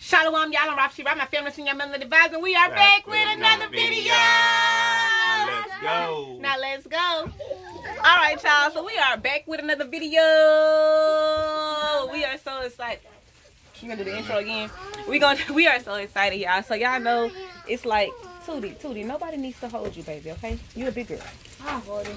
Shalom, y'all. I'm Rob. My family, senior member of the vibes, and we are back with another video. Now let's go. All right, y'all. So we are back with another video. We are so excited. You gonna do the intro again? We are so excited, y'all. So y'all know it's like Tootie. Nobody needs to hold you, baby. Okay? You a big girl. I'll hold it.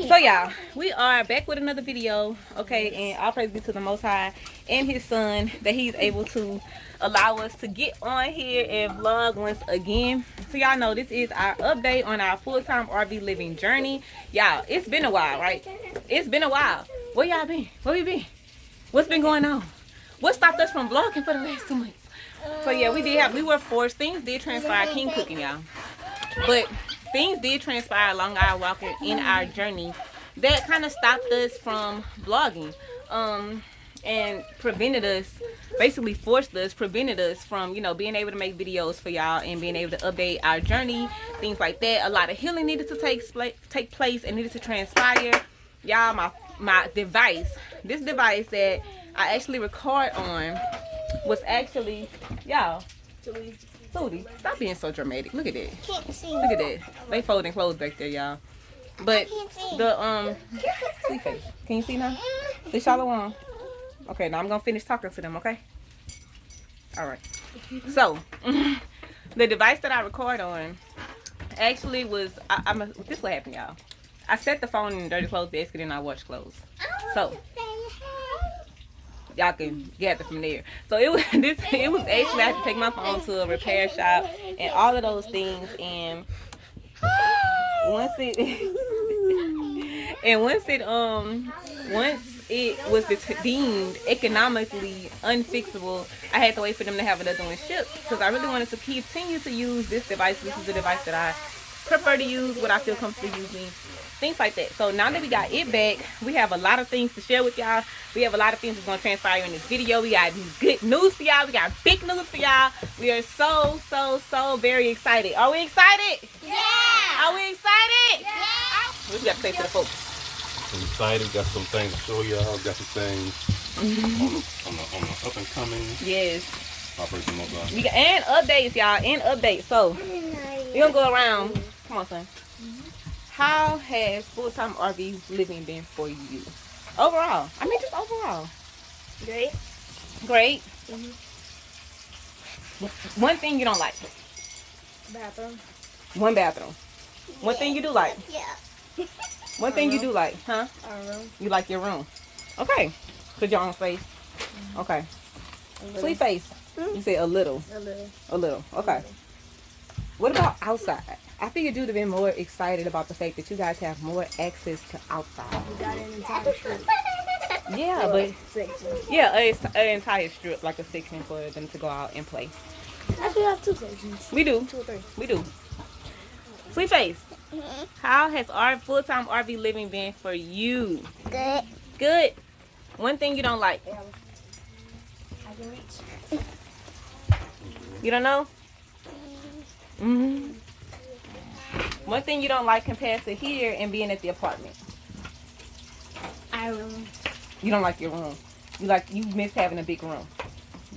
So y'all, we are back with another video, okay, and all praise be to the Most High and His Son that He's able to allow us to get on here and vlog once again. So y'all know this is our update on our full-time RV living journey. Y'all, it's been a while, right? It's been a while. Where y'all been? Where we been? What's been going on? What stopped us from vlogging for the last 2 months? So yeah, we were forced. Things did transpire. King cooking, y'all, but things did transpire along our walk in our journey that kind of stopped us from vlogging, and prevented us from, you know, being able to make videos for y'all and being able to update our journey, things like that. A lot of healing needed to take place and needed to transpire. Y'all, my device, this device that I actually record on was actually, y'all, Tootie, stop being so dramatic. Look at that. Can't see. Look at that. They folding clothes back there, y'all. But the see face. Can you see now? The shalom. Okay, now I'm gonna finish talking to them, okay? Alright. So the device that I record on actually was this is what happened, y'all. I set the phone in the dirty clothes basket and I wash clothes. So y'all can gather from there. So it was actually, I had to take my phone to a repair shop and all of those things, and once it was deemed economically unfixable, I had to wait for them to have another one shipped because I really wanted to continue to use this device. This is the device that I prefer to use, what I feel comfortable using, things like that. So now that we got it back, we have a lot of things to share with y'all. We have a lot of things that's going to transpire in this video. We got good news for y'all. We got big news for y'all. We are so very excited. Are we excited? Yeah! Are we excited? Yeah! What you got to say to the folks? I'm excited. Got some things to show y'all. Got some things on the up and coming. Yes. Operation Mobile. We got, and updates, y'all. And updates. So we're going to go around. Come on, son. How has full-time RV living been for you? Overall. I mean, just overall. Great. Great. One thing you don't like. Bathroom. One bathroom. One thing you do like. Yeah. One thing you do like, huh? Our room. You like your room. Okay. Put your own face. Okay. Sweet face. You say a little. A little. A little. Okay. What about outside? I figured you'd have been more excited about the fact that you guys have more access to outside. We got an entire strip. Yeah, but Section. yeah, an entire strip, like a section for them to go out and play. Actually, we have 2 sections. We do. 2 or 3. We do. Sweet face. How has our full-time RV living been for you? Good. Good. One thing you don't like. I can reach. You don't know? One thing you don't like compared to here and being at the apartment. Our room. You don't like your room. You miss having a big room.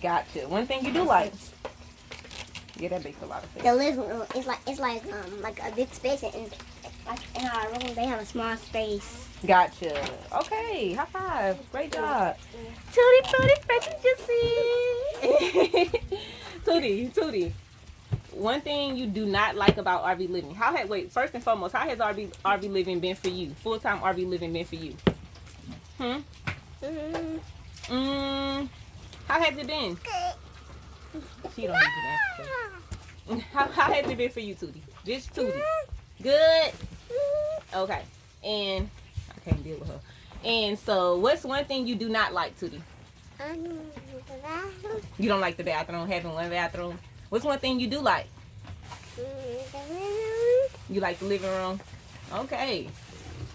Gotcha. One thing you do like. Yeah, that makes a lot of sense. The living room is like a big space, and like in our room they have a small space. Gotcha. Okay, high five. Great job. Tootie, Tootie. One thing you do not like about RV living. First and foremost, how has RV living been for you? Full-time RV living been for you? How has it been? She don't even answer. How has it been for you, Tootie? Just Tootie. Good. Okay. And I can't deal with her. And so, what's one thing you do not like, Tootie? You don't like the bathroom, having one bathroom. What's one thing you do like? You like the living room? Okay.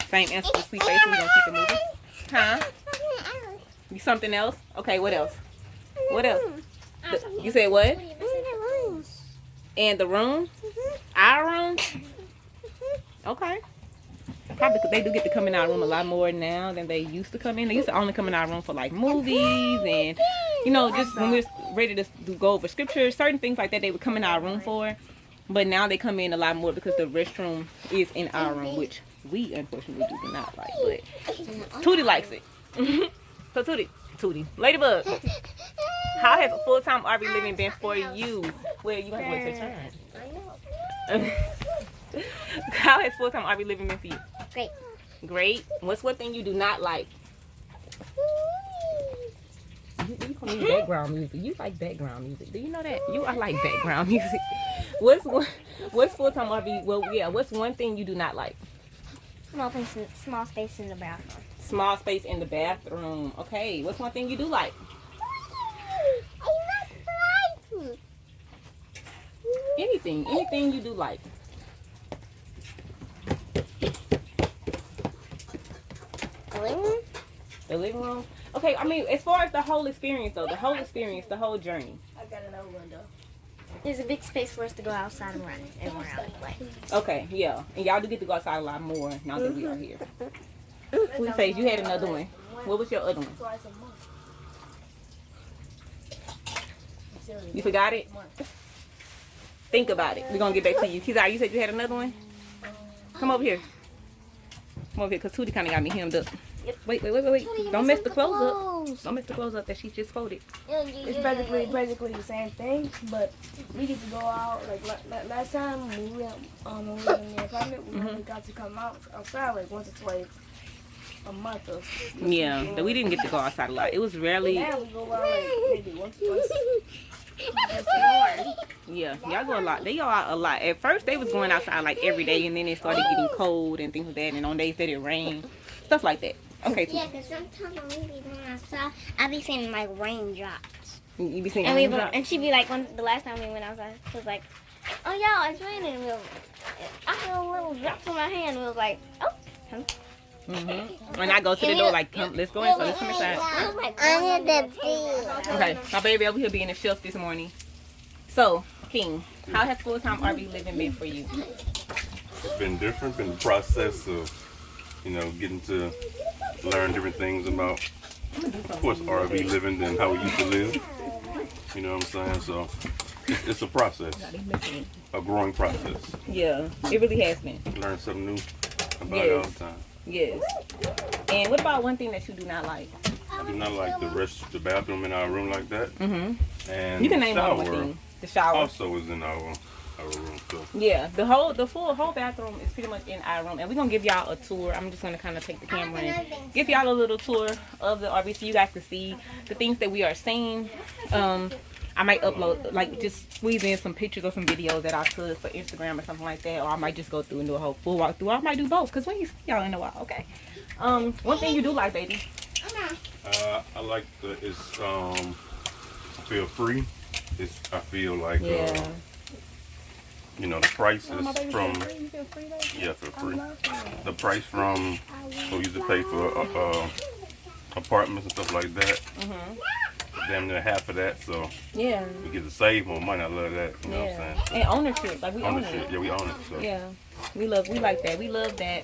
Same answer to Sweet Face. We're going to keep it moving. Huh? Something else? Okay, what else? What else? You said what? And the room? Our room? Okay. Probably because they do get to come in our room a lot more now than they used to come in. They used to only come in our room for like movies and you know, just when we're ready to go over scripture, certain things like that they would come in our room for. But now they come in a lot more because the restroom is in our room, which we unfortunately do not like. But Tootie likes it. So Tootie, Ladybug, how has full-time RV living been for you? Well, you have to wait your turn. How has full-time RV living been for you? Great. Great. What's one thing you do not like? You need background music. You like background music. Do you know that? I like background music. What's full-time RV? Well, yeah. What's one thing you do not like? Small space in the bathroom. Small space in the bathroom. Okay. What's one thing you do like? Anything you do like. The living room. Okay, I mean, as far as the whole experience though, the whole journey. I got another window. There's a big space for us to go outside and run and around. Okay, yeah, and y'all do get to go outside a lot more now that we are here. Who says you had another one? What was your other one? You forgot it? Think about it. We're gonna get back to you. Kizar, you said you had another one? Come over here. Come over here, because Tootie kind of got me hemmed up. Wait. Don't mess the clothes up. Don't mess the clothes up that she just folded. It's basically the same thing, but we get to go out. Like last time when we were in the apartment, we only got to come outside like once or twice a month or so. Yeah, but we didn't get to go outside a lot. It was rarely. Now we go out like maybe once or twice. Yeah, y'all go a lot. They go out a lot. At first, they was going outside like every day, and then it started getting cold and things like that. And on days that it rained, stuff like that. Okay. Yeah, because sometimes when we be going outside, I be seeing like raindrops. You be seeing raindrops? And she be like, the last time we went outside, she was like, "Oh y'all, it's raining." I feel little drops on my hand. We was like, "Oh." When I go to the door, like, come, let's go inside. Let's come inside. Okay, my baby over here being the shelf this morning. So, King, how has full-time RV living been for you? It's been different. Been the process of, getting to learn different things about, of course, RV living than how we used to live. You know what I'm saying? So, it's a process, a growing process. Yeah, it really has been. Learn something new about it all the time. Yes. And what about one thing that you do not like? I do not like the bathroom in our room like that. And you can name the one thing. The shower also is in our room. So. Yeah, the whole bathroom is pretty much in our room, and we're gonna give y'all a tour. I'm just gonna kind of take the camera and give y'all a little tour of the RV so you guys can see the things that we are seeing. I might upload, like, just squeeze in some pictures or some videos that I could for Instagram or something like that, or I might just go through and do a whole full walkthrough. Or I might do both, because when you see y'all in a while, okay. One thing you do like, baby? I like I feel free. I feel like, the price is from, for free. The price from what we used to pay for apartments and stuff like that. Damn near half of that, so yeah, we get to save more money. I love that. You know what I'm saying? And ownership, like we own it. Yeah, we own it. So. Yeah, we like that. We love that.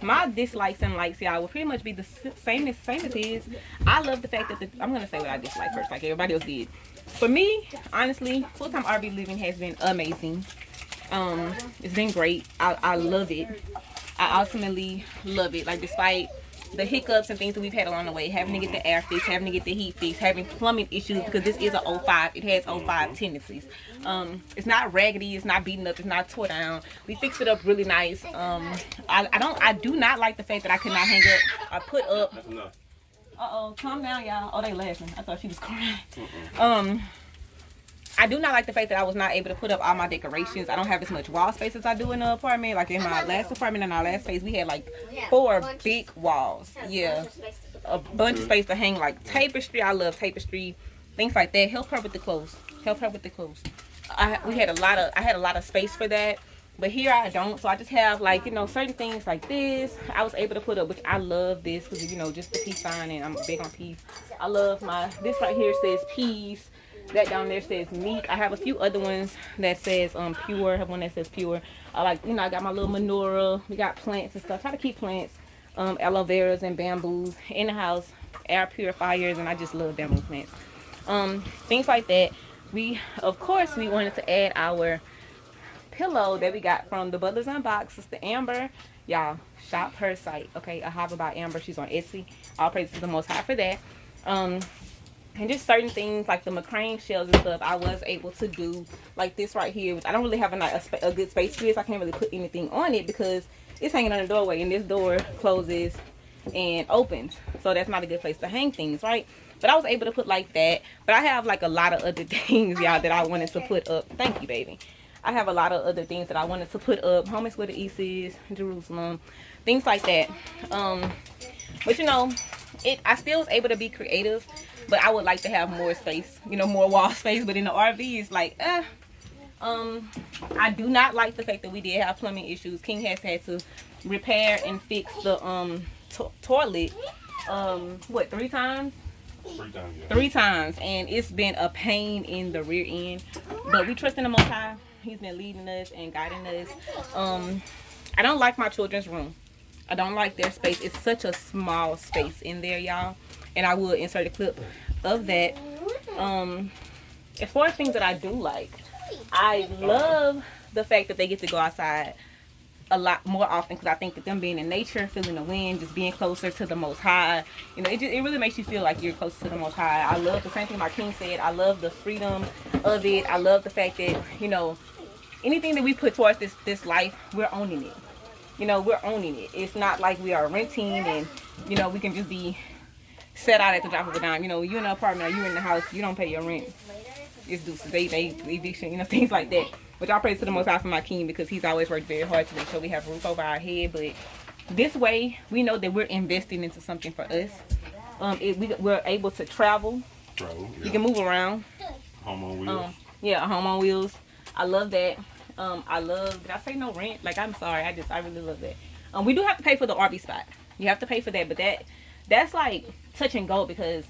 My dislikes and likes, y'all, will pretty much be the same as his. I love the fact that I'm gonna say what I dislike first, like everybody else did. For me, honestly, full-time RV living has been amazing. It's been great. I love it. I ultimately love it. Like, despite the hiccups and things that we've had along the way, having to get the air fixed, having to get the heat fixed, having plumbing issues, because this is a 05. It has 05 tendencies. It's not raggedy, it's not beaten up, it's not tore down. We fixed it up really nice. I do not like the fact that I could not hang up or put up. Calm down, y'all. Oh, they laughing. I thought she was crying. I do not like the fact that I was not able to put up all my decorations. I don't have as much wall space as I do in the apartment. Like in my last apartment, in our last space, we had like 4 big walls. Yeah, a bunch of space to hang like tapestry. I love tapestry, things like that. Help her with the clothes. I had a lot of space for that. But here I don't, so I just have like, certain things like this I was able to put up, which I love this because, just the peace sign, and I'm big on peace. I love this right here says peace. That down there says meek. I have a few other ones that says pure. I have one that says pure. I got my little menorah. We got plants and stuff. Try to keep plants, aloe veras and bamboos in the house. air purifiers, and I just love bamboo plants. Things like that. We, of course, we wanted to add our pillow that we got from the Butler's Unbox. Sister Amber, y'all shop her site, okay? A Hobby by Amber. She's on Etsy. All praise to the Most High for that. And just certain things like the McCrane shells and stuff, I was able to do like this right here. I don't really have a good space for this. I can't really put anything on it because it's hanging on the doorway, and this door closes and opens, so that's not a good place to hang things, right? But I was able to put like that. But I have like a lot of other things, y'all, that I wanted to put up. Thank you, baby. I have a lot of other things that I wanted to put up. Home is where the East is, Jerusalem, things like that. But you know, I still was able to be creative, but I would like to have more space, you know, more wall space. But in the RV, it's like, I do not like the fact that we did have plumbing issues. King has had to repair and fix the toilet, what, 3 times? 3 times, yeah. 3 times, and it's been a pain in the rear end. But we trust in the Most High. He's been leading us and guiding us. I don't like my children's room. I don't like their space. It's such a small space in there, y'all. And I will insert a clip of that. As far as things that I do like, I love the fact that they get to go outside a lot more often, because I think that them being in nature, feeling the wind, just being closer to the Most High, you know, it really makes you feel like you're closer to the Most High. I love the same thing my King said. I love the freedom of it. I love the fact that, you know, anything that we put towards this life, we're owning it. You know, we're owning it. It's not like we are renting and, you know, we can just be set out at the drop of a dime. You know, you're in an apartment or you're in the house, you don't pay your rent. It's deuces. They eviction, you know, things like that. Which I praise to the Most High for my King, because he's always worked very hard to make sure we have a roof over our head. But this way, we know that we're investing into something for us. We're able to travel. Yeah. You can move around. Home on wheels. Yeah, a home on wheels. I love that. I love, did I say no rent? Like, I'm sorry. I really love that. We do have to pay for the RV spot. You have to pay for that. But that's like touch and go, because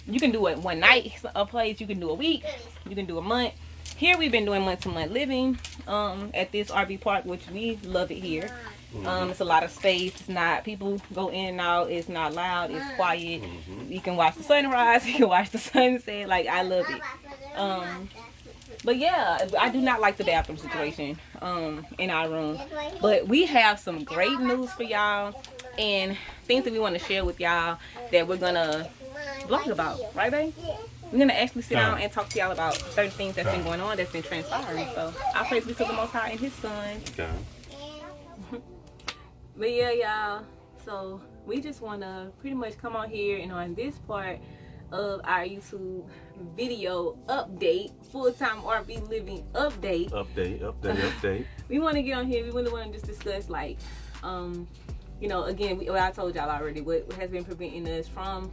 you can do it one night, a place. You can do a week. You can do a month. Here we've been doing month-to-month living at this RV park, which we love it here. It's a lot of space. It's not, people go in and out. It's not loud. It's quiet. You can watch the sunrise. You can watch the sunset. Like, I love it. But yeah, I do not like the bathroom situation in our room. But we have some great news for y'all and things that we want to share with y'all that we're gonna vlog about, right, babe? We're gonna actually sit down and talk to y'all about certain things that's been going on, that's been transpiring. So I praise be to the Most High and His Son. But yeah, y'all. So we just wanna pretty much come on here and on this part of our YouTube video update, full-time RV living update. Update. We want to get on here. We really want to just discuss, like, you know, again, what I told y'all already, what has been preventing us from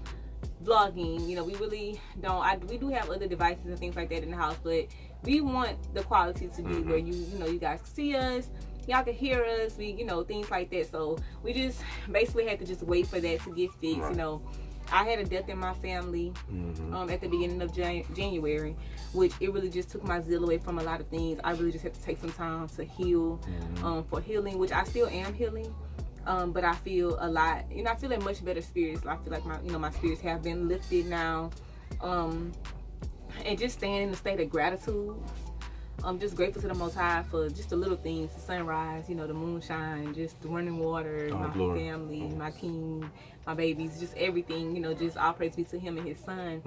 vlogging. You know, we really don't. We do have other devices and things like that in the house, but we want the quality to be where you know, you guys can see us, y'all can hear us, you know, things like that. So we just basically had to just wait for that to get fixed. You know, I had a death in my family at the beginning of January, which it really just took my zeal away from a lot of things. I really just had to take some time to heal, for healing, which I still am healing. But I feel a lot, you know, I feel in much better spirits. I feel like my spirits have been lifted now. And just staying in a state of gratitude. I'm just grateful to the Most High for just the little things, the sunrise, you know, the moonshine, just the running water, my family, my King, my babies, just everything, you know, just all praise be to Him and His Son.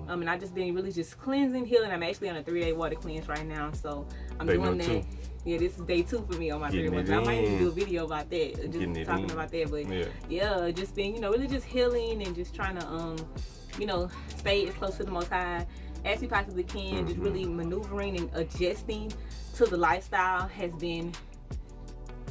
And I just been really just cleansing, healing. I'm actually on a 3-day water cleanse right now, so I'm doing that. Yeah, this is day 2 for me on my 3-day water. I might need to do a video about that, just talking about that. But yeah, just being, you know, really just healing and just trying to, you know, stay as close to the Most High as we possibly can. Just really maneuvering and adjusting to the lifestyle has been,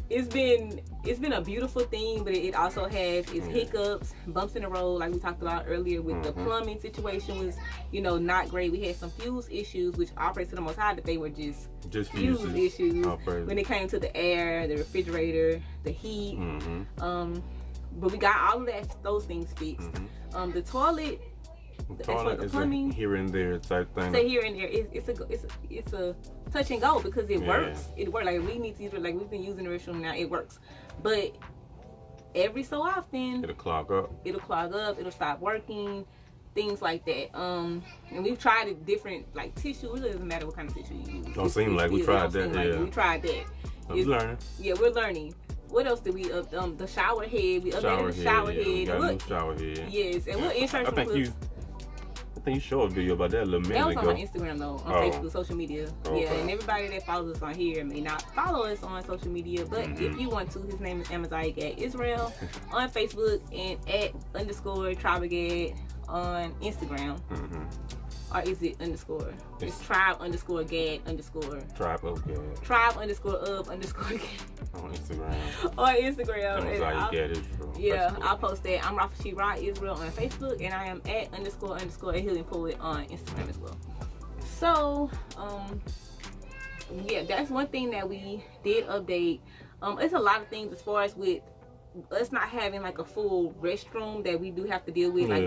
it's been a beautiful thing, but it also has its hiccups, bumps in the road, like we talked about earlier with the plumbing situation was, you know, not great. We had some fuse issues, which I praise to the Most High that they were just fuse issues when it came to the air, the refrigerator, the heat. But we got all of those things fixed. The toilet, the plumbing, here and there type thing. Say here and there. It's a touch and go, because it works. It works. Like we need to use it. Like we've been using the restroom now. It works. But every so often It'll clog up. It'll stop working, things like that. And we've tried it different, like tissue. It really doesn't matter what kind of tissue you use. Don't seem like we tried that. Yeah, we tried that. We're learning. Yeah, we're learning. What else did we the shower head? We updated the shower head. We got a new shower head. Yes, and we'll insert some clips. I think you showed a video about that a little minute ago. That was on my Instagram though, on Facebook, social media. Okay. Yeah, and everybody that follows us on here may not follow us on social media, but if you want to, his name is Amaziah Gad Israel on Facebook and @_TribeGad on Instagram. Or is it underscore? It's tribe_Gad_. Tribe_of_Gad. On Instagram. On Instagram. Amaziah Gad Israel. Yeah, I'll post that. I'm Rafa Rod Israel on Facebook, and I am @__ Healing Poet on Instagram as well. So, yeah, that's one thing that we did update. It's a lot of things as far as with us not having like a full restroom that we do have to deal with. Like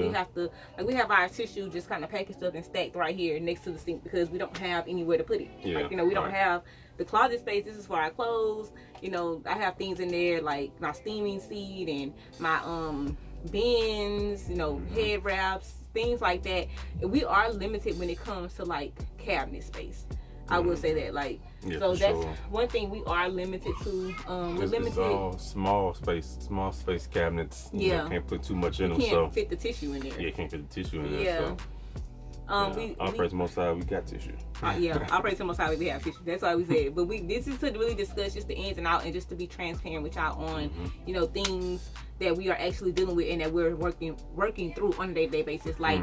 we have our tissue just kind of packaged up and stacked right here next to the sink because we don't have anywhere to put it. Like, we don't have the closet space. This is for our clothes. I have things in there like my steaming seat and my bins, head wraps, things like that. And we are limited when it comes to like cabinet space. I will say that, like, so that's one thing we are limited to. We're limited. It's all small space cabinets. You can't put too much in them. Can't fit the tissue in there. Yeah, can't fit the tissue in there. So. I'll praise the Most High, we got tissue. I'll praise the Most High, we have tissue. That's why we said. But this is to really discuss just the ins and outs and just to be transparent with y'all on, things that we are actually dealing with and that we're working through on a day-to-day basis. Like,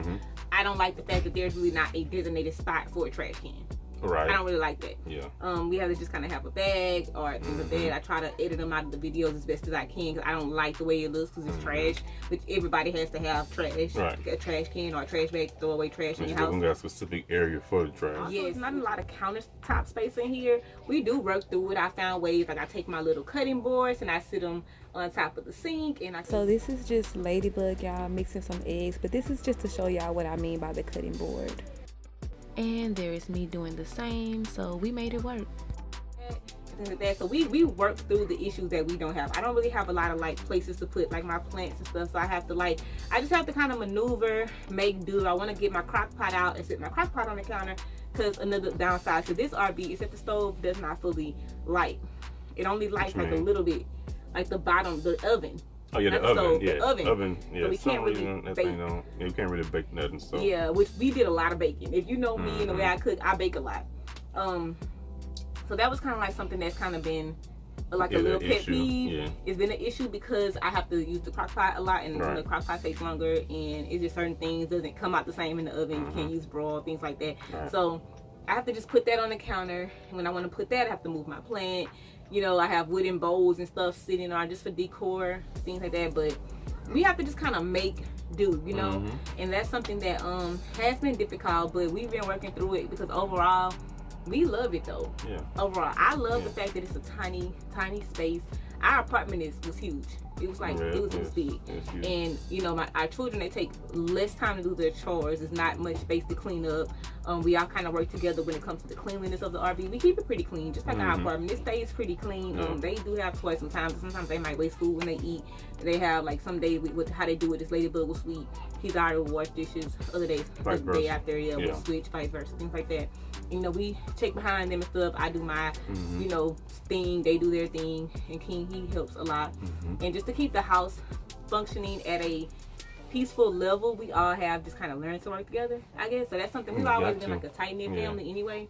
I don't like the fact that there's really not a designated spot for a trash can. Right. I don't really like that. Yeah. We have to just kind of have a bag or things like that. I try to edit them out of the videos as best as I can because I don't like the way it looks because it's trash. But everybody has to have trash, a trash can or a trash bag to throw away trash in your house. We got a specific area for the trash. Yes, not a lot of countertop space in here. We do work through it. I found ways, like I take my little cutting boards and I sit them on top of the sink. So this is just Ladybug, y'all, mixing some eggs. But this is just to show y'all what I mean by the cutting board. And there is me doing the same, so we made it work. So we work through the issues that we don't have. I don't really have a lot of like places to put like my plants and stuff, so I just have to kind of maneuver, make do. I want to get my crock pot out and sit my crock pot on the counter because another downside to this RV is that the stove does not fully light. It only lights like a little bit, like the bottom, the oven. Oh yeah, the oven. Yeah, the oven. Yeah, so we can't really bake. We can't really bake nothing. So yeah, which we did a lot of baking. If you know me and the way I cook, I bake a lot. So that was kind of like something that's kind of been like a little pet peeve. Yeah. It's been an issue because I have to use the crock pot a lot, and the crock pot takes longer, and it's just certain things doesn't come out the same in the oven. You can't use broil, things like that. So I have to just put that on the counter. And when I want to put that, I have to move my plant. I have wooden bowls and stuff sitting on just for decor, things like that. But we have to just kind of make do, and that's something that has been difficult, but we've been working through it because overall we love it though. Yeah. Overall, I love the fact that it's a tiny space. Our apartment was huge. It was like it was big, and our children, they take less time to do their chores. There's not much space to clean up. We all kind of work together when it comes to the cleanliness of the RV. We keep it pretty clean, just like our apartment. It stays pretty clean. They do have toys sometimes. Sometimes they might waste food when they eat. They have like some days with how they do it. This Ladybug will sweep. He's already wash dishes. Other days, the day after, we'll switch, vice versa, things like that. We check behind them and stuff. I do my, thing. They do their thing, and King, he helps a lot. And just to keep the house functioning at a peaceful level, we all have just kind of learned to work together, I guess. So that's something we've always been like a tight knit family anyway.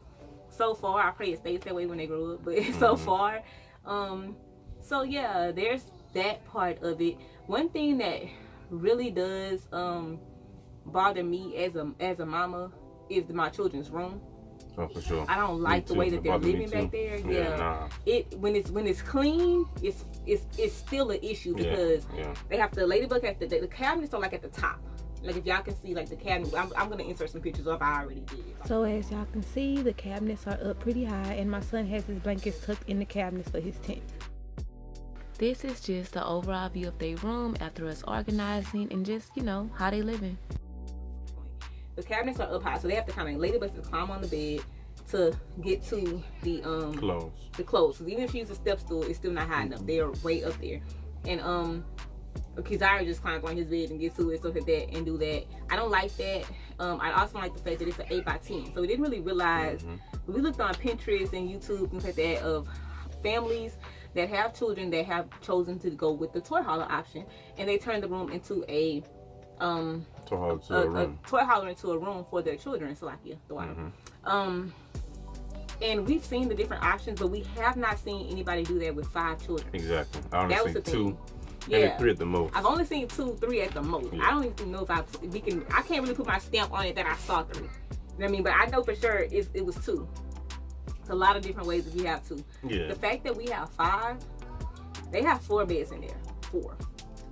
So far, I pray it stays that way when they grow up. But so far, so yeah, there's that part of it. One thing that really does bother me as a mama is my children's room. Oh, for sure. I don't like the way that they're living back there. When it's clean, it's still an issue because they have to. Ladybug has the cabinets are like at the top. Like if y'all can see like the cabinet, I'm gonna insert some pictures of. I already did. So as y'all can see, the cabinets are up pretty high, and my son has his blankets tucked in the cabinets for his tent. This is just the overall view of their room after us organizing and just how they living. The cabinets are up high, so they have to kind of Ladybug to climb on the bed to get to the clothes. The clothes. So even if you use a step stool, it's still not high enough. They're way up there. and Kizaira just climbs on his bed and gets to it, stuff like that, and do that. I don't like that. I also like the fact that it's an 8x10, so we didn't really realize. We looked on Pinterest and YouTube and things like that of families that have children that have chosen to go with the toy hauler option, and they turned the room into a toy hauler into a room for their children. Salakia, the water. And we've seen the different options, but we have not seen anybody do that with 5 children. Exactly. I only seen 2. Yeah, maybe 3 at the most. I've only seen 2, 3 at the most. I don't even know if I can't really put my stamp on it that I saw 3. You know what I mean? But I know for sure it was 2. It's a lot of different ways that we have 2. Yeah. The fact that we have 5, they have 4 beds in there. 4.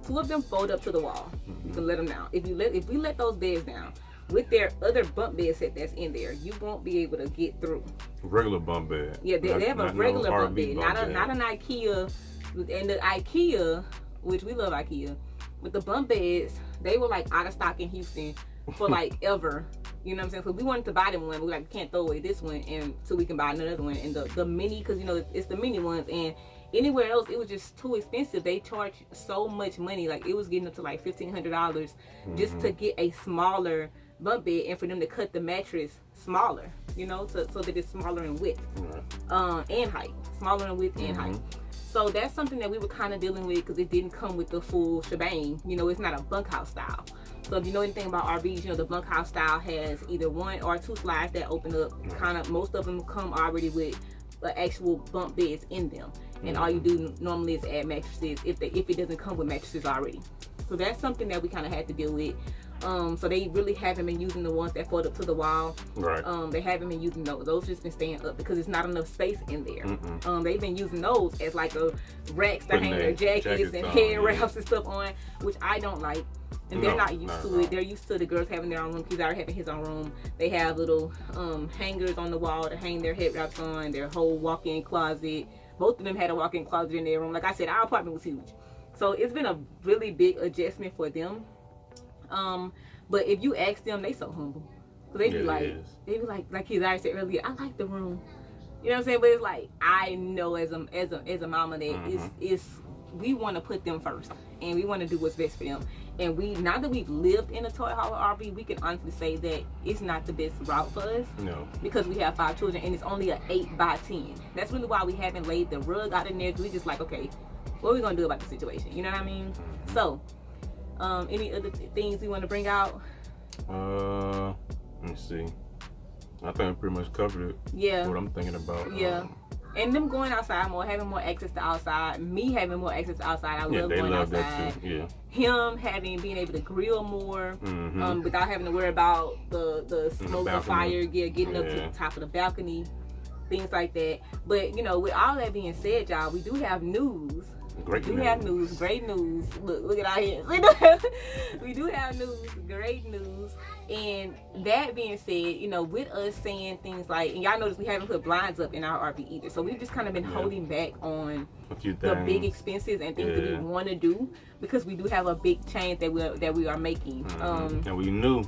2 of them fold up to the wall. You can let them down. If we let those beds down with their other bump bed set that's in there, you won't be able to get through. Regular bump bed. Yeah, they have a regular bump bed, not an IKEA. And the IKEA, which we love IKEA, with the bump beds, they were like out of stock in Houston for like ever. You know what I'm saying? So we wanted to buy them one. We like, can't throw away this one, and so we can buy another one. And the mini, because you know it's the mini ones, and anywhere else it was just too expensive. They charge so much money, like it was getting up to like $1,500 just to get a smaller bump bed, and for them to cut the mattress smaller, you know, so that it's smaller in width and height, smaller in width and height. So that's something that we were kind of dealing with because it didn't come with the full shebang. You know, it's not a bunkhouse style. So if you know anything about RVs, you know the bunkhouse style has either 1 or 2 slides that open up. Kind of most of them come already with actual bunk beds in them, and all you do normally is add mattresses if it doesn't come with mattresses already. So that's something that we kind of had to deal with. So they really haven't been using the ones that fold up to the wall. Right. They haven't been using those. Those just been staying up because it's not enough space in there. They've been using those as like a racks to hang their jackets and head wraps and stuff on, which I don't like. And they're not used to it. They're used to the girls having their own room. He's already having his own room. They have little hangers on the wall to hang their head wraps on, their whole walk-in closet. Both of them had a walk-in closet in their room. Like I said, our apartment was huge. So it's been a really big adjustment for them. But if you ask them, they so humble. So they be like he's already said earlier, I like the room. You know what I'm saying? But it's like, I know as a mama that it's we want to put them first, and we want to do what's best for them. And now that we've lived in a toy hauler RV, we can honestly say that it's not the best route for us. No. Because we have 5 children, and it's only an 8x10. That's really why we haven't laid the rug out in there. We just like, okay, what are we gonna do about the situation? You know what I mean? So, any other things you want to bring out? Let me see. I think I pretty much covered it. Yeah. What I'm thinking about. Yeah. And them going outside more, having more access to outside, me having more access to outside. I love going outside. That too. Yeah. Him being able to grill more, without having to worry about the smoke or fire, getting up to the top of the balcony, things like that. But you know, with all that being said, y'all, we do have news. Great news. Look at our hands. We do have news, great news. And that being said, you know, with us saying things like, and y'all notice we haven't put blinds up in our RV either. So we've just kind of been holding back on the big expenses and things that we want to do, because we do have a big change that we are making. And we knew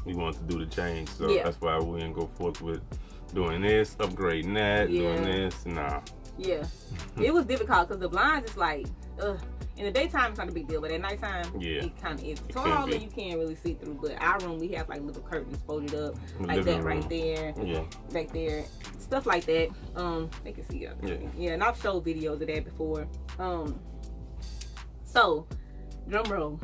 we wanted to do the change, so that's why we didn't go forth with doing this, upgrading that, doing this. Nah. Yeah, it was difficult because the blinds is like, in the daytime it's not a big deal, but at nighttime it kind of is. So all you can't really see through. But our room, we have like little curtains folded up like that right there, back there, stuff like that. They can see it. Yeah, and I've showed videos of that before. So drum roll.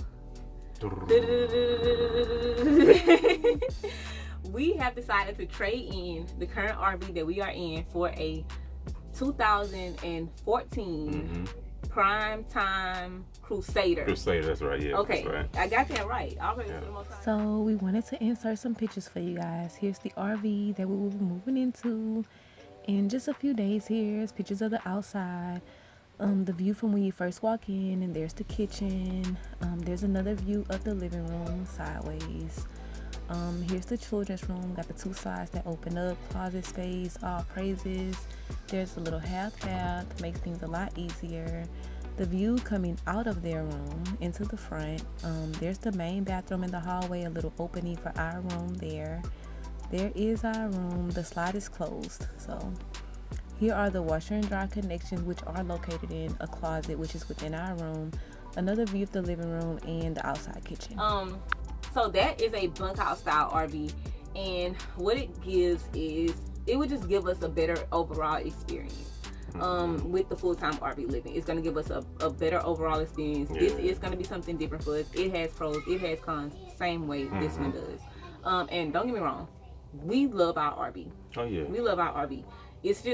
We have decided to trade in the current RV that we are in for a 2014 prime time Crusader. That's right. Yeah. Okay, that's right. I got that right. So we wanted to insert some pictures for you guys. Here's the RV that we will be moving into in just a few days. Here's pictures of the outside, the view from when you first walk in, and there's the kitchen. There's another view of the living room sideways. Here's the children's room. Got the 2 sides that open up, closet space, all praises. There's a little half bath, makes things a lot easier. The view coming out of their room into the front. There's the main bathroom in the hallway, a little opening for our room there. There is our room. The slide is closed, so Here are the washer and dryer connections, which are located in a closet, which is within our room, another view of the living room, and the outside kitchen. So that is a bunkhouse style RV, and what it gives is it would just give us a better overall experience. With the full-time RV living, it's going to give us a better overall experience. This is going to be something different for us. It has pros, it has cons, same way this one does. And don't get me wrong, we love our RV. Oh yeah, we love our RV. It's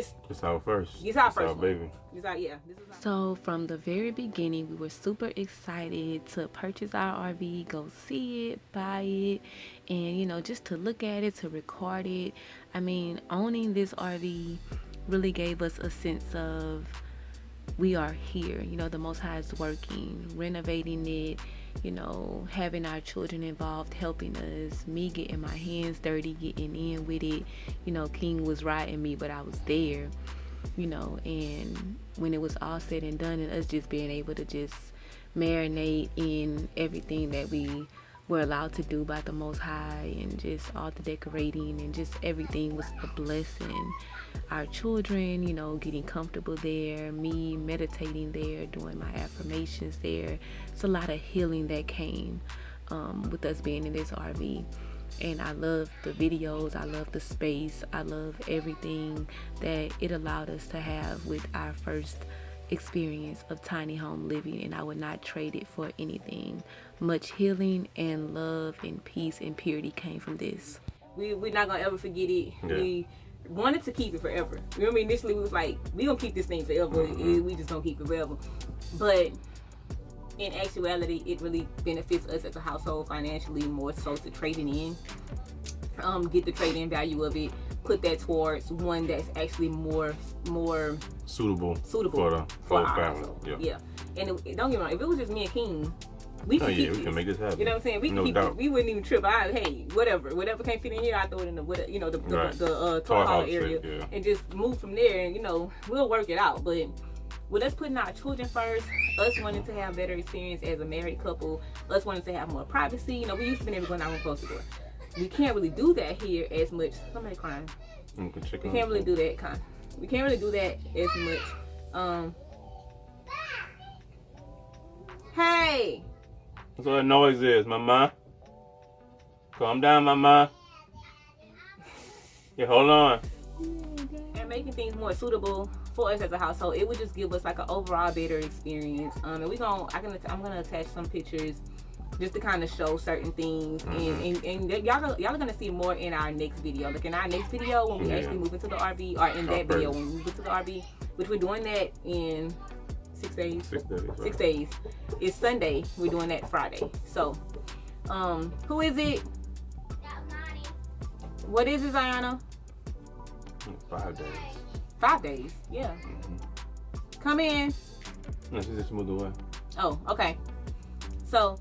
our first. It's our first baby. It's our, yeah. So from the very beginning, we were super excited to purchase our RV, go see it, buy it, and, you know, just to look at it, to record it. I mean, owning this RV really gave us a sense of we are here. You know, the Most High is working, renovating it, you know, having our children involved, helping us, me getting my hands dirty, getting in with it. You know, King was riding me, but I was there, you know, and when it was all said and done, and us just being able to just marinate in everything that we were allowed to do by the Most High, and just all the decorating and just everything was a blessing. Our children, you know, getting comfortable there, me meditating there, doing my affirmations there. It's a lot of healing that came with us being in this RV. And I love the videos, I love the space, I love everything that it allowed us to have with our first experience of tiny home living, and I would not trade it for anything. Much healing and love and peace and purity came from this. We're not gonna ever forget it. We wanted to keep it forever. Remember, initially we was like, we gonna keep this thing forever. We just gonna keep it forever. But in actuality, it really benefits us as a household financially, more so to trade it in, get the trade-in value of it, put that towards one that's actually more suitable for our household. Yeah. And don't get me wrong, if it was just me and King, we can keep we can make this happen. You know what I'm saying? We can keep this. We wouldn't even trip. Hey, whatever can't fit in here, I throw it in the, you know, the toy hall area, and just move from there. And, you know, we'll work it out. But with us putting our children first, us wanting to have better experience as a married couple, us wanting to have more privacy. You know, we used to be able to go out and close the door. We can't really do that here as much. Somebody crying. We can't really do that. We can't really do that as much. Hey. That's what that noise is, mama. Calm down, mama. Yeah, hold on. And making things more suitable for us as a household, it would just give us like an overall better experience. And I'm gonna attach some pictures just to kind of show certain things, and y'all are gonna see more in our next video. Like in our next video when we actually move into the RV, or in that video when we move into the RV, which we're doing that in 6 days. 6 days. 6 days. It's Sunday. We're doing that Friday. So, who is it? What is it, Ziana? 5 days. 5 days. Yeah. Come in. No, she just moved away. Oh, okay. So,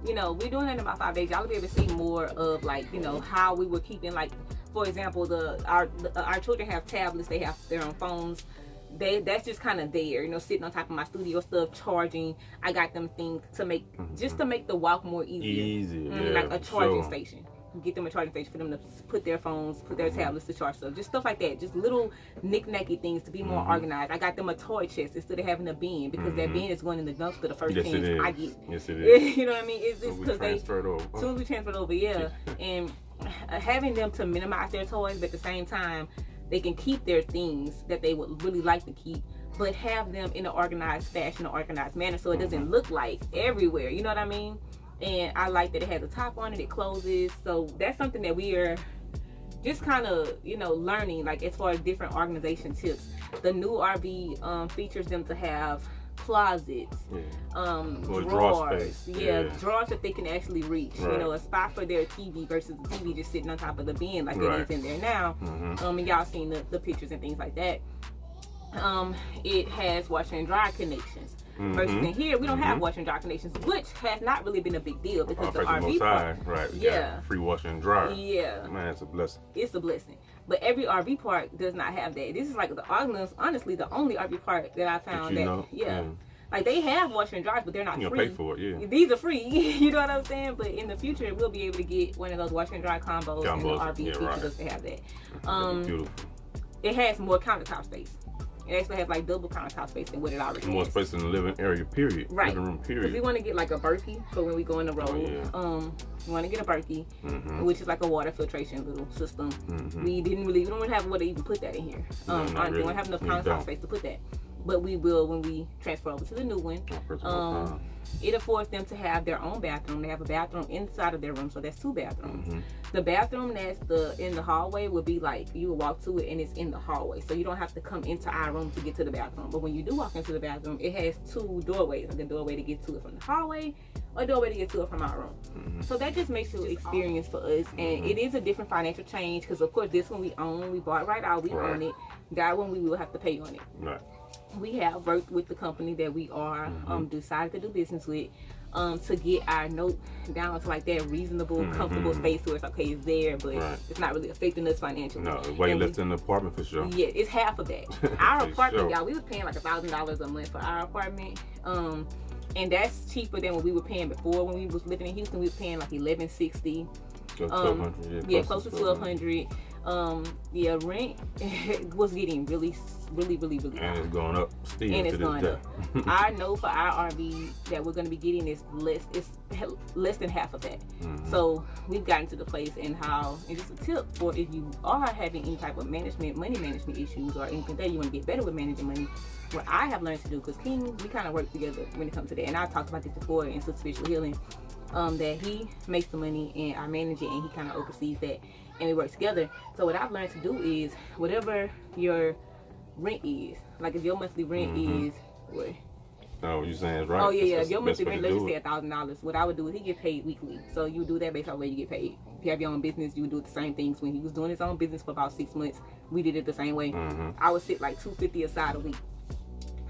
you know, we're doing that in about 5 days. Y'all will be able to see more of, like, you know, how we were keeping, like, for example, our children have tablets. They have their own phones. That's just kind of there, you know, sitting on top of my studio stuff, charging. I got them things to make just to make the walk more easier. Like a charging station. Get them a charging station for them to put their phones, put their tablets to charge stuff. Just stuff like that. Just little knick-knacky things to be more organized. I got them a toy chest instead of having a bin, because that bin is going in the dumpster the first chance I get. Yes, it is. You know what I mean? It's just because as soon as we transferred over, and having them to minimize their toys, but at the same time, they can keep their things that they would really like to keep, but have them in an organized fashion, or organized manner, so it doesn't look like everywhere. You know what I mean? And I like that it has a top on it, it closes. So that's something that we are just kind of, you know, learning, like as far as different organization tips. The new RV features them to have closets, drawers, drawers that they can actually reach. You know, a spot for their TV versus the TV just sitting on top of the bin like it is in there now. And y'all seen the pictures and things like that. It has washer and dryer connections. Versus in here, we don't have washer and dryer connections, which has not really been a big deal because the RV part, got free washer and dryer. Man, it's a blessing. It's a blessing. But every RV park does not have that. This is like honestly the only RV park that I found like they have washer and dryers, but they're not free. Pay for it, These are free. You know what I'm saying? But in the future, we'll be able to get one of those washer and dryer combos and the RV features us to have that. Beautiful. it has more countertop space. It actually has like double countertop space than what it already has. More space in the living area, period. Right. Living room, period. Because we want to get like a Berkey for when we go on the road. We want to get a Berkey, which is like a water filtration little system. We don't really have a way to even put that in here. We don't have enough countertop space to put that. But we will when we transfer over to the new one. It affords them to have their own bathroom. They have a bathroom inside of their room, so that's 2 bathrooms. The bathroom that's in the hallway would be like you would walk to it and it's in the hallway, so you don't have to come into our room to get to the bathroom. But when you do walk into the bathroom, it has 2 doorways, like a doorway to get to it from the hallway or a doorway to get to it from our room. So that just makes it an experience for us, and it is a different financial change because of course this one we own, we bought right out, we own it. That one we will have to pay on it. Right. We have worked with the company that we are decided to do business with to get our note down to like that reasonable, comfortable space where it's okay, it's there, but it's not really affecting us financially. No, way less than the apartment for sure. Yeah, it's half of that. Our apartment, y'all, we was paying like $1,000 a month for our apartment, and that's cheaper than what we were paying before. When we was living in Houston, we were paying like $1,160. Close to $1,200. Rent was getting really and high. it's going up still. And it's going up. I know for our RV that we're going to be getting is less than half of that. So we've gotten to the place and just a tip for if you are having any type of money management issues or anything that you want to get better with managing money, what I have learned to do, because King, we kind of work together when it comes to that, and I talked about this before in Spiritual Healing, that he makes the money and I manage it and he kind of oversees that and we work together. So what I've learned to do is whatever your rent is, like if your monthly rent is what? Oh, you saying it's right? Oh yeah. If your monthly rent, let's just say $1,000. What I would do is he get paid weekly, so you do that based on where you get paid. If you have your own business, you would do the same things. When he was doing his own business for about 6 months, we did it the same way. I would sit like $250 aside a week.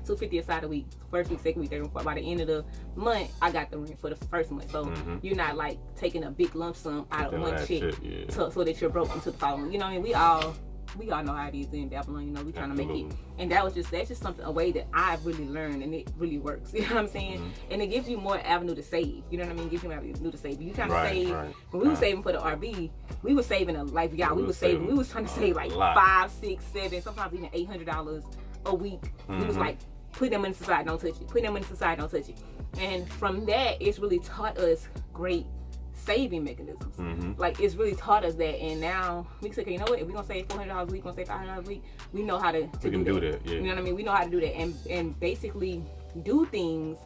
$250 aside a week, first week, second week, third week. By the end of the month, I got the rent for the first month. So you're not like taking a big lump sum out of one check so that you're broke into the following. You know what I mean? We all know how it is in Babylon. You know, we trying to make it, and that's just something, a way that I've really learned, and it really works. You know what I'm saying? And it gives you more avenue to save. You know what I mean? It gives you more avenue to save. You trying to save. When we were saving for the RV, we were saving we was trying to save like $500, $600, $700, sometimes even $800 a week. We was like, put them in the side, don't touch it. Put them in the side, don't touch it. And from that, it's really taught us great saving mechanisms. Like, it's really taught us that. And now we can say, okay, you know what? If we're gonna save $400 a week, we're gonna save $500 a week, we know how to do that. Yeah. You know what I mean? We know how to do that and basically do things.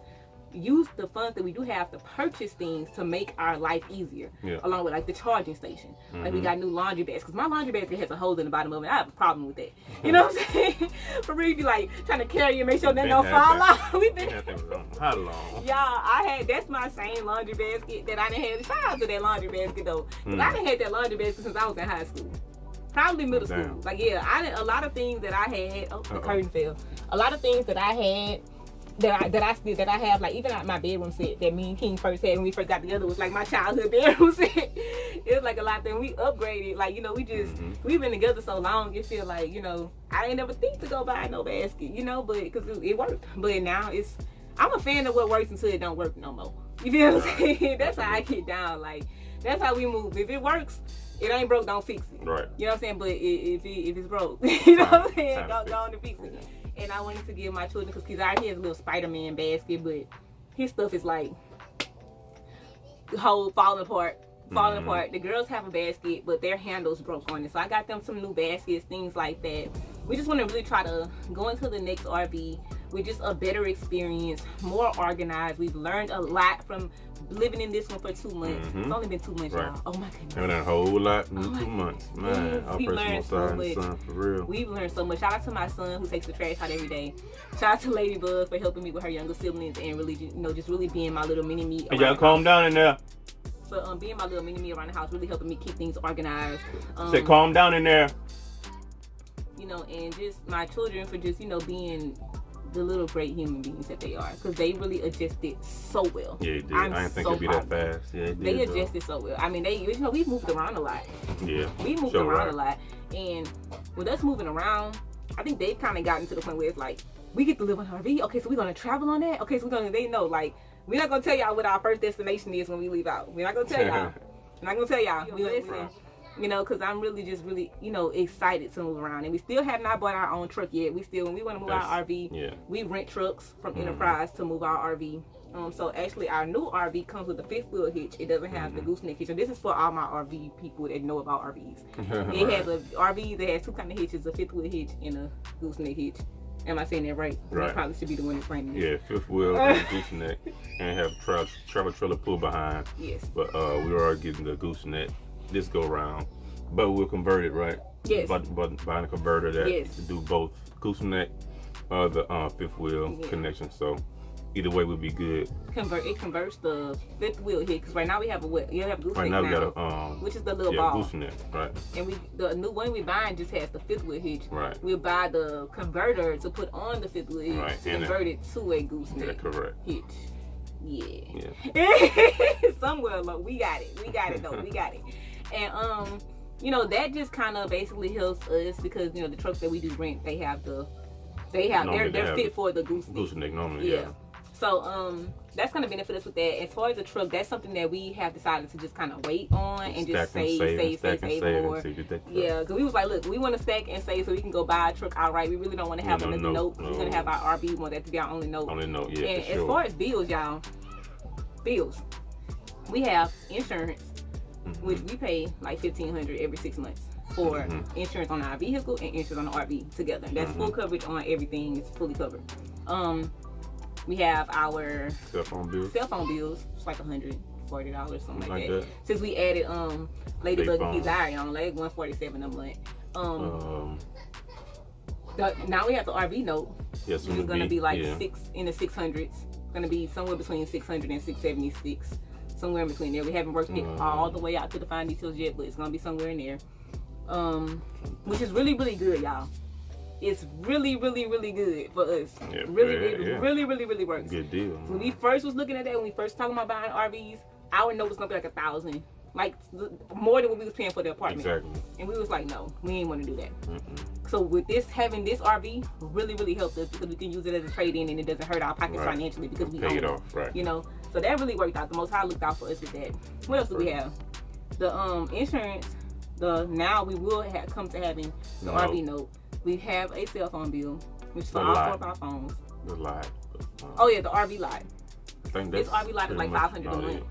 Use the funds that we do have to purchase things to make our life easier, along with like the charging station. Like we got new laundry bags, because my laundry basket has a hole in the bottom of it. I have a problem with that. You know what I'm saying? For real, be like trying to carry it, make sure that don't fall off. We've been how long? Y'all, that's my same laundry basket that I done had. Shout out to that laundry basket though, because I done had that laundry basket since I was in high school. Probably middle school. Like a lot of things that I had. Oh, the curtain fell. A lot of things that I had. That I have, like even my bedroom set that me and King first had when we first got together was like my childhood bedroom set. It was like a lot. Then we upgraded, like, you know, we've been together so long, it feel like, you know, I ain't never think to go buy no basket, you know, but because it worked. But now I'm a fan of what works until it don't work no more. You feel what I'm saying? That's how I get down. Like, that's how we move. If it works, it ain't broke, don't fix it. Right. You know what I'm saying? But if it's broke, you know what I'm saying? Go on and fix it. And I wanted to give my children, because he has a little Spider-Man basket, but his stuff is like falling apart. The girls have a basket, but their handles broke on it. So I got them some new baskets, things like that. We just want to really try to go into the next RV with just a better experience, more organized. We've learned a lot from living in this one for 2 months. It's only been 2 months, y'all. Oh my goodness. And a whole lot in 2 months. Man, we learned so much. Son, for real. We've learned so much. Shout out to my son who takes the trash out every day. Shout out to Ladybug for helping me with her younger siblings and really, you know, just really being my little mini me. Hey, y'all calm down in there. For being my little mini me around the house, really helping me keep things organized. Say calm down in there. You know, and just my children for just, you know, being the little great human beings that they are, because they really adjusted so well. Yeah, they did. I didn't think it'd be that fast. Yeah, they adjusted so well. I mean, you know, we've moved around a lot. Yeah, we moved around a lot, and with us moving around, I think they've kind of gotten to the point where it's like, we get to live on an RV. Okay, so we're gonna travel on that. Okay, so they know, like, we're not gonna tell y'all what our first destination is when we leave out. We're not gonna tell y'all. We're not gonna tell y'all. You know, because I'm really just really, you know, excited to move around. And we still have not bought our own truck yet. We still, when we want to move our RV, we rent trucks from Enterprise to move our RV. So actually our new RV comes with a 5th wheel hitch. It doesn't have the gooseneck hitch. And this is for all my RV people that know about RVs. It has a RV that has 2 kind of hitches, a 5th wheel hitch and a gooseneck hitch. Am I saying that right? Right. I probably should be the one explaining this. Yeah, 5th wheel and gooseneck, and have travel trailer pull behind. Yes. But we are getting the gooseneck this go round. But we'll convert it, right? Yes. But buying a converter that to do both gooseneck or the 5th wheel connection. So either way would be good. It converts the 5th wheel hitch, because right now we have a gooseneck right now. We got a which is the little ball. Gooseneck, right? And the new one we buying just has the 5th wheel hitch. Right. We'll buy the converter to put on the 5th wheel hitch to convert it to a gooseneck. Yeah, correct. Hitch. Yeah. Somewhere along, we got it though. We got it. And you know, that just kind of basically helps us, because you know the trucks that we do rent, they're fit for the gooseneck normally. Yeah. So that's gonna benefit us with that. As far as the truck, that's something that we have decided to just kind of wait on and just save more. Yeah, because we was like, look, we want to stack and save so we can go buy a truck outright. We really don't want to have another note. We're gonna have our RV. We want that to be our only note. Yeah. And as far as bills, y'all, we have insurance, which we pay like $1,500 every 6 months for insurance on our vehicle and insurance on the RV together. That's full coverage on everything. It's fully covered. We have our cell phone bills. It's like $140, something like that. Since we added Ladybug and Desire on, like $147 a month. Now we have the RV note. Yes, which is gonna be like in the 600s. Gonna be somewhere between 600 and 676. Somewhere in between there. We haven't worked it all the way out to the fine details yet, but it's gonna be somewhere in there. Which is really, really good, y'all. It's really, really, really good for us. Yeah, really works. Good deal. When we first was looking at that, when we first talking about buying RVs, our note was gonna be like $1,000, like more than what we was paying for the apartment. Exactly. And we was like, no, we ain't want to do that. So with having this RV really helped us, because we can use it as a trade-in and it doesn't hurt our pockets financially because we pay own it off, right? You know, so that really worked out. The Most High looked out for us with that. What else do we have? The insurance. Now we will come to having the RV note. We have a cell phone bill, which is for all 4 of our phones. The lot. Oh yeah, the RV lot. This RV lot is like $500 a month,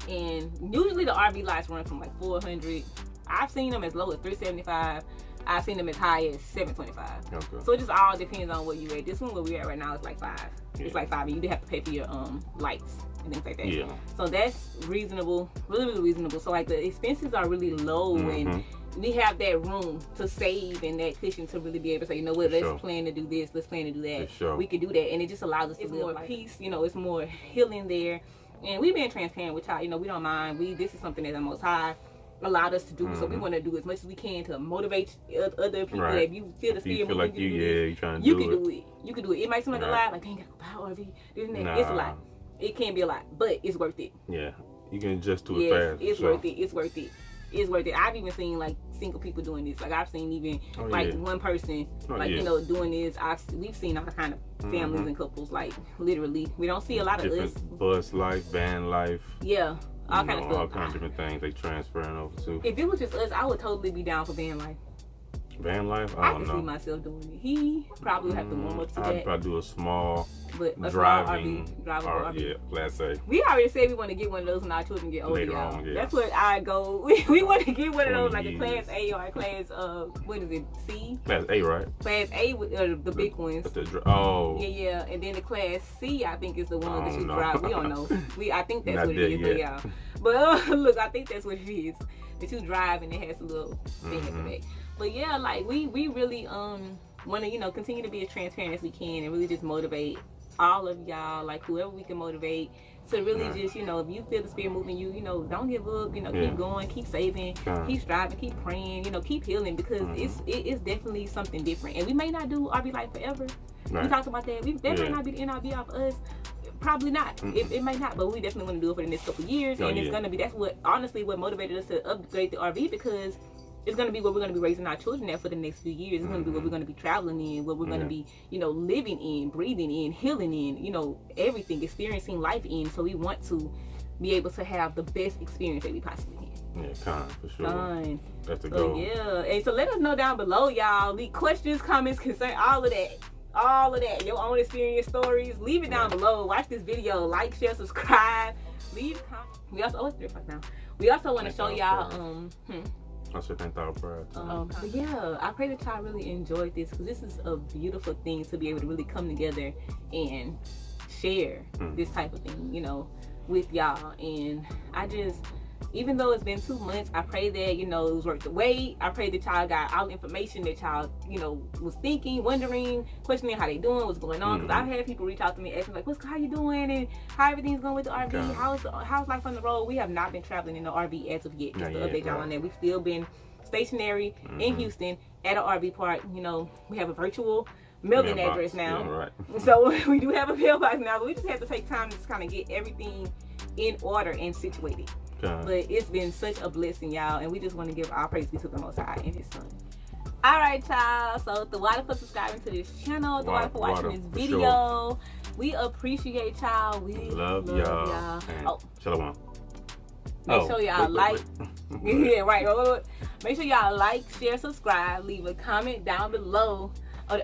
and usually the RV lots run from like $400. I've seen them as low as $375. I've seen them as high as $725. Okay. So it just all depends on where you at. This one where we at right now is like $5. Yeah. It's like $5, and you do have to pay for your lights and things like that. Yeah. So that's reasonable, really reasonable. So like the expenses are really low, and we have that room to save and that cushion to really be able to say, you know what, let's plan to do this, let's plan to do that. We can do that, and it just allows us to live more peace. You know, it's more healing there, and we've been transparent with y'all. You know, we don't mind. This is something that the Most High allowed us to do, so we want to do as much as we can to motivate other people. If you feel the spirit moving, like you can do it. You can do it. It might seem like a lot, like, dang, I gotta buy RV. It's a lot. It can be a lot, but it's worth it. Yeah, you can adjust to it fast. It's worth it. It's worth it. It's worth it. I've even seen like single people doing this. Like I've seen even one person you know, doing this. We've seen all kind of families and couples, like literally. We don't see a lot of us. Bus life, van life. Yeah. All kind of stuff. All kinds of different things they transferring over to. If it was just us, I would totally be down for van life. Van life? I can see myself doing it. He probably would have to warm up to that. I'd probably do a small driving RV. Yeah, Class A. We already said we want to get one of those when our children get older. Later on, yeah. That's what I go. We want to get one of those, like a Class A or a Class what is it, C? Class A, right? Class A with the big ones. Yeah, and then the Class C, I think, is the one that you drive. We don't know. I think that's what it is, but yeah. But look, I think that's what it is. That you drive and it has a little thing at the back. But yeah, like we really want to, you know, continue to be as transparent as we can and really just motivate all of y'all, like whoever we can motivate to really just, you know, if you feel the spirit moving you, you know, don't give up, you know, keep going, keep saving, keep striving, keep praying, you know, keep healing, because it is definitely something different. And we may not do RV life forever. We talked about that. That might not be the end of off us. Probably not. It might not, but we definitely want to do it for the next couple of years. And it's gonna be, that's what honestly what motivated us to upgrade the RV, because it's going to be where we're going to be raising our children at for the next few years. It's going to be where we're going to be traveling in, where we're going to be, you know, living in, breathing in, healing in, you know, everything, experiencing life in. So we want to be able to have the best experience that we possibly can. Yeah, for sure. Fine. That's the So goal. yeah, and so let us know down below, y'all. The questions, comments, concern, all of that. Your own experience, stories. Leave it down below. Watch this video. Like, share, subscribe. Leave comments. We also 3 o'clock now. We also want to show y'all. I should thank our prayer. But yeah, I pray that y'all really enjoyed this because this is a beautiful thing to be able to really come together and share this type of thing, you know, with y'all. And I just, even though it's been 2 months, I pray that, you know, it was worth the wait. I pray that y'all got all the information that y'all, you know, was thinking, wondering, questioning how they doing, what's going on. Because I've had people reach out to me asking like, how you doing and how everything's going with the RV? Okay. How's life on the road? We have not been traveling in the RV as of yet. Just to update y'all on that. We've still been stationary in Houston at an RV park. You know, we have a virtual mailing address now. Yeah, right. So we do have a mailbox now, but we just have to take time to just kind of get everything in order and situated. But it's been such a blessing, y'all, and we just want to give our praise to the Most High and His Son. All right, y'all. So the water for subscribing to this channel, the water for watching this video. Sure. We appreciate y'all. We love y'all. Oh, Shalom. Make sure y'all like. Yeah, right. Make sure y'all like, share, subscribe, leave a comment down below.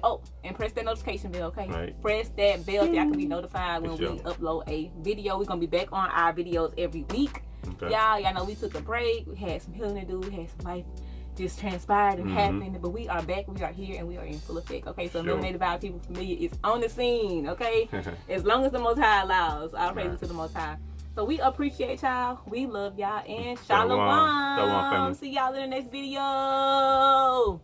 Oh, and press that notification bell, okay? Right. Press that bell so y'all can be notified when we upload a video. We're gonna be back on our videos every week. Okay. Y'all know we took a break. We had some healing to do. We had some life just transpired and happened. But we are back. We are here and we are in full effect. Okay, so Illuminated by People Familiar is on the scene. Okay, as long as the Most High allows, I'll praise to the Most High. So we appreciate y'all. We love y'all and shalom. Shalom. See y'all in the next video.